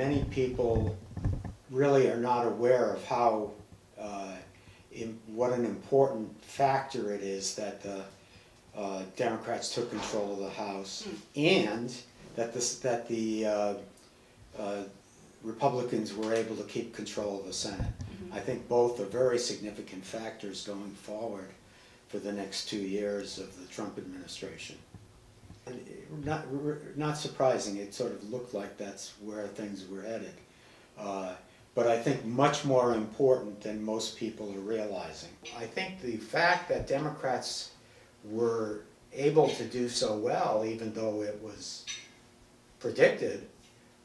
Many people really are not aware of how what an important factor it is that the Democrats took control of the House, and that the Republicans were able to keep control of the Senate. I think both are very significant factors going forward for the next 2 years of the Trump administration. And not surprising, it sort of looked like that's where things were headed. But I think much more important than most people are realizing. I think the fact that Democrats were able to do so well, even though it was predicted,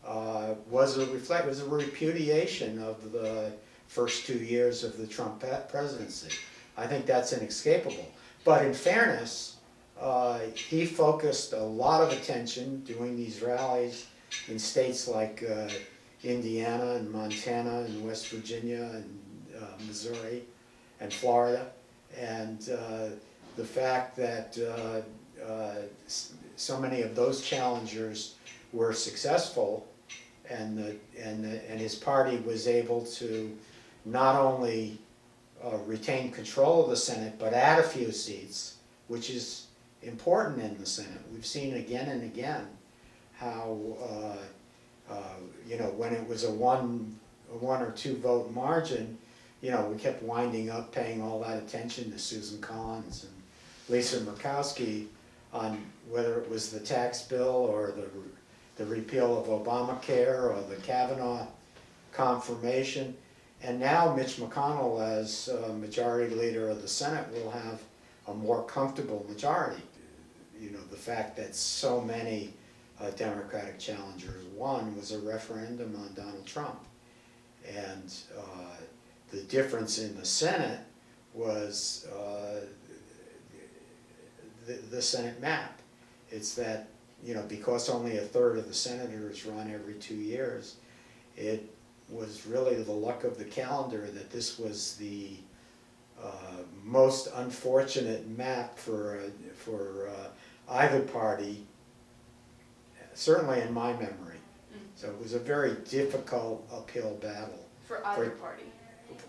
was a repudiation of the first 2 years of the Trump presidency. I think that's inescapable. But in fairness, he focused a lot of attention doing these rallies in states like Indiana and Montana and West Virginia and Missouri and Florida, and the fact that so many of those challengers were successful, and his party was able to not only retain control of the Senate but add a few seats, which is important in the Senate. We've seen again and again how when it was a one or two vote margin, we kept winding up paying all that attention to Susan Collins and Lisa Murkowski on whether it was the tax bill or the repeal of Obamacare or the Kavanaugh confirmation. And now Mitch McConnell, as majority leader of the Senate, will have a more comfortable majority. The fact that so many Democratic challengers won was a referendum on Donald Trump. And the difference in the Senate was the Senate map. It's that, because only a third of the senators run every 2 years, it was really the luck of the calendar that this was the most unfortunate map for either party, certainly in my memory. So it was a very difficult uphill battle. For either party?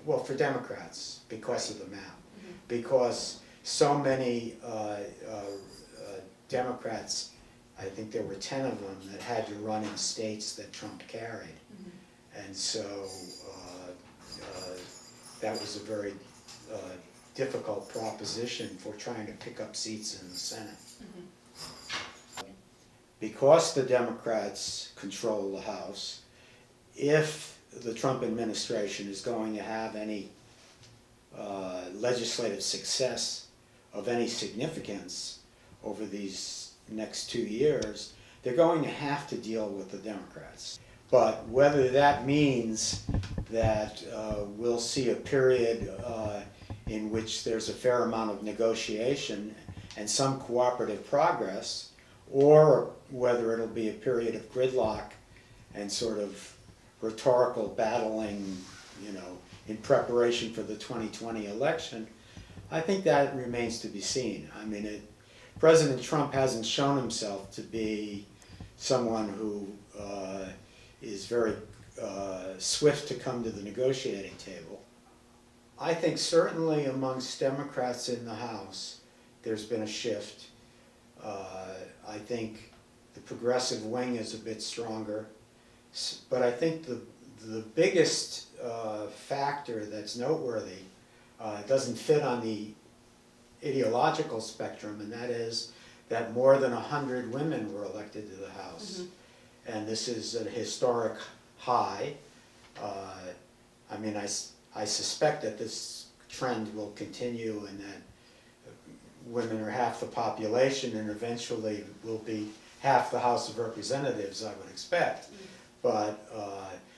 Well, for Democrats, because of the map. Because so many Democrats, I think there were 10 of them, that had to run in states that Trump carried. And so that was a very difficult proposition for trying to pick up seats in the Senate. Because the Democrats control the House, if the Trump administration is going to have any legislative success of any significance over these next 2 years, they're going to have to deal with the Democrats. But whether that means that we'll see a period in which there's a fair amount of negotiation and some cooperative progress, or whether it'll be a period of gridlock and sort of rhetorical battling, in preparation for the 2020 election, I think that remains to be seen. I mean, President Trump hasn't shown himself to be someone who is very swift to come to the negotiating table. I think certainly amongst Democrats in the House, there's been a shift. I think the progressive wing is a bit stronger, but I think the biggest factor that's noteworthy doesn't fit on the ideological spectrum, and that is that more than 100 women were elected to the House. And this is a historic high. I suspect that this trend will continue, and that women are half the population and eventually will be half the House of Representatives, I would expect. But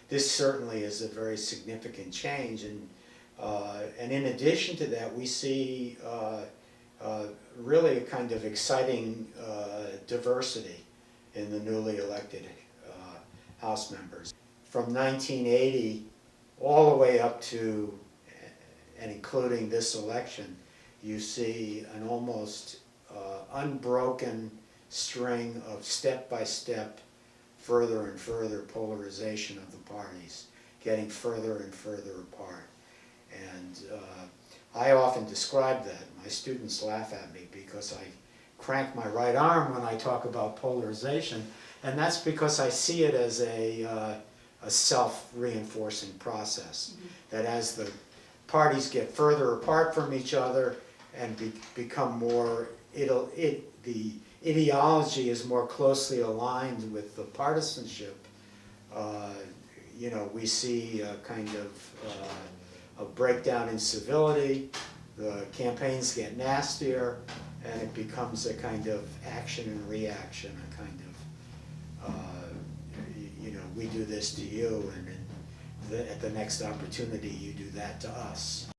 this certainly is a very significant change, and in addition to that, we see really a kind of exciting diversity in the newly elected House members. From 1980 all the way up to and including this election, you see an almost unbroken string of step-by-step further and further polarization of the parties, getting further and further apart. And I often describe that. My students laugh at me because I crank my right arm when I talk about polarization, and that's because I see it as a self-reinforcing process. Mm-hmm. That as the parties get further apart from each other and become more, the ideology is more closely aligned with the partisanship. We see a kind of a breakdown in civility, the campaigns get nastier, and it becomes a kind of action and reaction, a kind of, we do this to you, and at the next opportunity you do that to us.